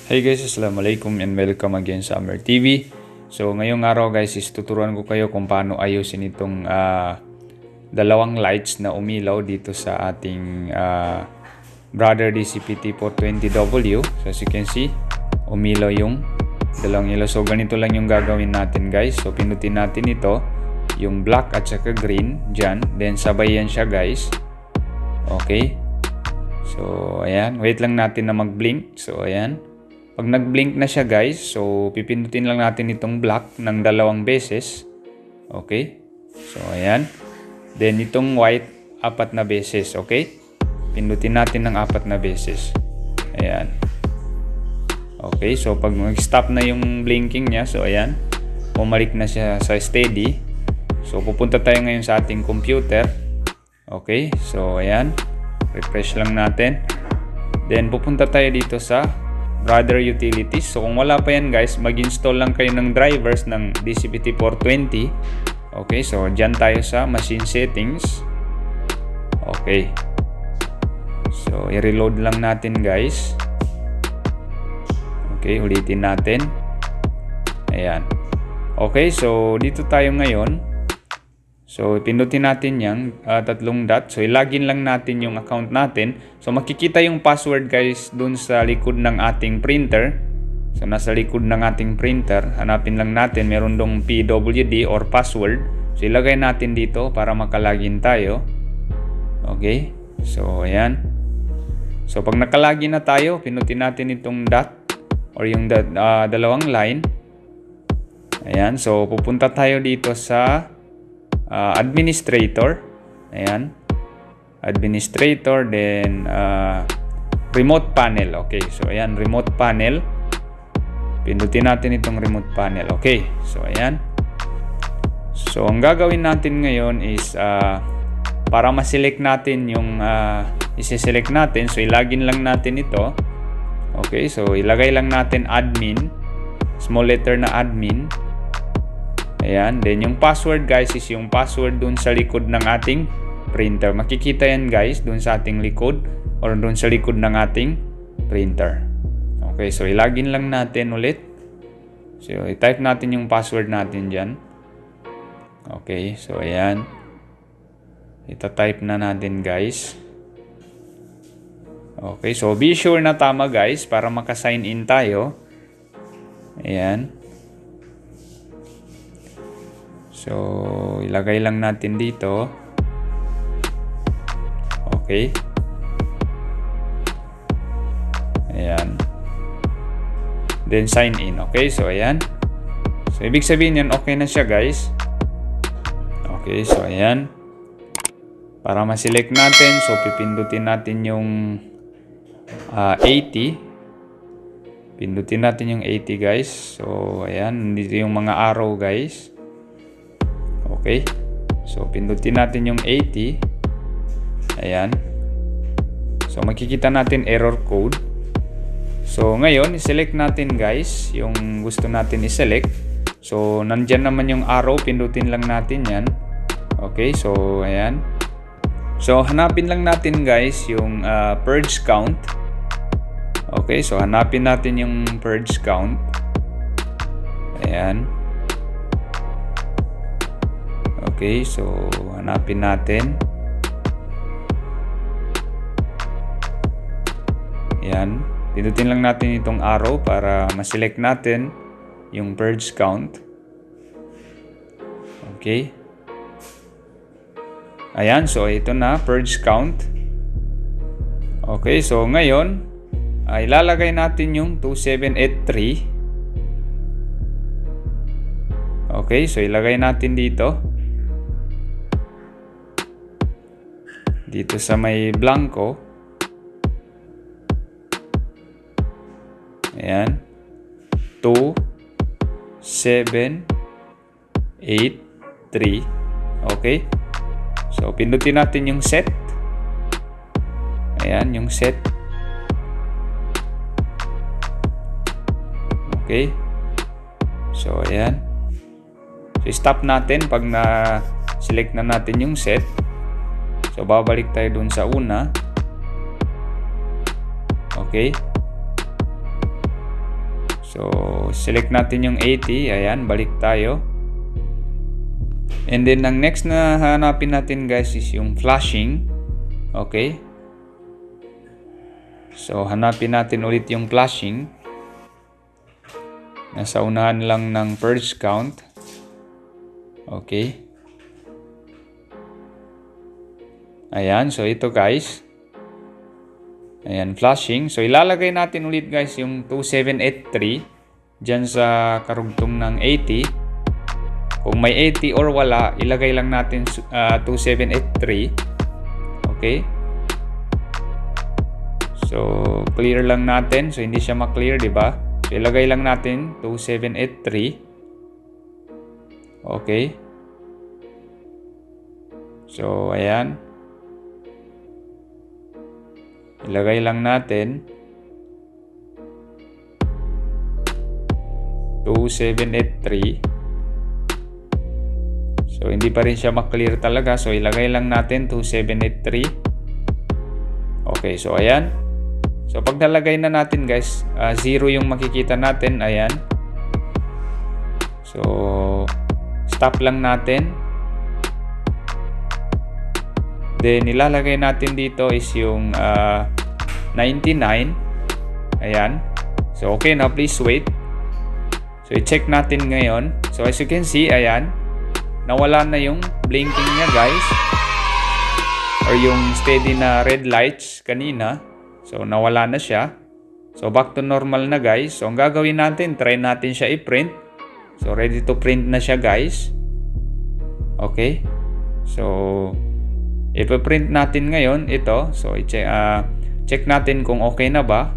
Hey guys, assalamualaikum and welcome again sa Amer TV. So ngayong araw guys is tuturuan ko kayo kung paano ayusin itong dalawang lights na umilaw dito sa ating Brother DCP-T420W. So as you can see, umilaw yung dalawang ilaw. So ganito lang yung gagawin natin guys. So pindutin natin ito, yung black at saka green dyan. Then sabayan siya guys. Okay. So ayan, wait lang natin na mag-blink. So ayan. Pag nag-blink na siya guys, so pipindutin lang natin itong black ng dalawang beses. Okay? So ayan. Then itong white, 4 na beses. Okay? Pindutin natin ng 4 na beses. Ayan. Okay, so pag mag-stop na yung blinking niya, so ayan. Bumalik na siya sa steady. So pupunta tayo ngayon sa ating computer. Okay? So ayan. Refresh lang natin. Then pupunta tayo dito sa Brother Utilities. So kung wala pa yan guys, mag-install lang kayo ng drivers ng DCP-T420. Okay, so dyan tayo sa machine settings. Okay. So i-reload lang natin guys. Okay, ulitin natin. Ayan. Okay, so dito tayo ngayon. So pindutin natin yung tatlong dot. So ilagin lang natin yung account natin. So makikita yung password guys dun sa likod ng ating printer. So nasa likod ng ating printer, hanapin lang natin, meron dong PWD or password. So ilagay natin dito para makalagin tayo. Okay. So ayan. So pag nakalagin na tayo, pindutin natin itong dot or yung dalawang line. Ayan. So pupunta tayo dito sa administrator. Ayan. Administrator, then remote panel. Okay, so ayan, remote panel. Pindutin natin itong remote panel. Okay, so ayan. So ang gagawin natin ngayon is para ma-select natin yung isi-select natin, so ilagin lang natin ito. Okay, so ilagay lang natin admin, small letter na admin. Ayan, then yung password guys is yung password dun sa likod ng ating printer. Makikita yan guys dun sa ating likod or dun sa likod ng ating printer. Okay, so ilagin lang natin ulit. So i-type natin yung password natin dyan. Okay, so ayan. Ita-type na natin guys. Okay, so be sure na tama guys para maka-sign in tayo. Ayan. So, ilagay lang natin dito. Okay. Ayan. Then, sign in. Okay, so ayan. So, ibig sabihin yan, okay na siya guys. Okay, so ayan. Para ma-select natin, so pipindutin natin yung 80. Pindutin natin yung 80 guys. So, ayan. Dito yung mga arrow guys. Okay, so pindutin natin yung 80. Ayan. So makikita natin error code. So ngayon, i-select natin guys yung gusto natin i-select. So nandyan naman yung arrow, pindutin lang natin yan. Okay, so ayan. So hanapin lang natin guys yung purge count. Okay, so hanapin natin yung purge count. Ayan. Okay, so hanapin natin. Ayan. Pindutin lang natin itong arrow para ma-select natin yung purge count. Okay. Ayan, so ito na, purge count. Okay, so ngayon, ilalagay natin yung 2783. Okay, so ilagay natin dito. Dito sa may blanco. Ayan. 2, 7, 8, 3. Okay. So, pindutin natin yung set. Ayan, yung set. Okay. So, ayan. So, stop natin pag na-select na natin yung set. So, babalik tayo dun sa una. Okay. So, select natin yung 80. Ayan, balik tayo. And then, ang next na hanapin natin guys is yung flashing. Okay. So, hanapin natin ulit yung flashing. Nasa unahan lang ng purge count. Okay. Ayan, so ito guys. Ayan, flashing. So, ilalagay natin ulit guys yung 2783 dyan sa karugtong ng 80. Kung may 80 or wala, ilagay lang natin 2783. Okay. So, clear lang natin. So, hindi siya ma-clear, di ba? So, ilagay lang natin 2783. Okay. So, ayan. Ilagay lang natin 2783. So, hindi pa rin siya ma-clear talaga. So, ilagay lang natin 2783. Okay, so ayan. So, pag nalagay na natin guys, 0 yung makikita natin. Ayan. So, stop lang natin. Then, ilalagay natin dito is yung 99. Ayan. So, okay na. Please wait. So, i-check natin ngayon. So, as you can see, ayan. Nawala na yung blinking niya guys. Or yung steady na red lights kanina. So, nawala na siya. So, back to normal na guys. So, ang gagawin natin, try natin siya i-print. So, ready to print na siya guys. Okay. So, ipa-print natin ngayon ito. So, check natin kung okay na ba.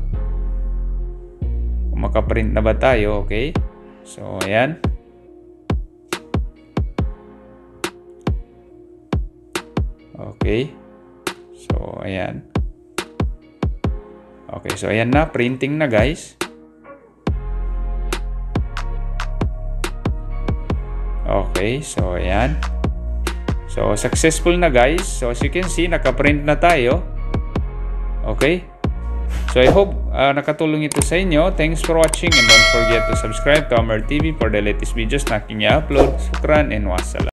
Kung makaprint na ba tayo. Okay. So, ayan. Okay. So, ayan. Okay. So, ayan na. Printing na guys. Okay. So, ayan. So, successful na guys. So, as you can see, naka-print na tayo. Okay. So, I hope nakatulong ito sa inyo. Thanks for watching and don't forget to subscribe to Amr TV for the latest videos na aking i-upload. Shukran and wassalam.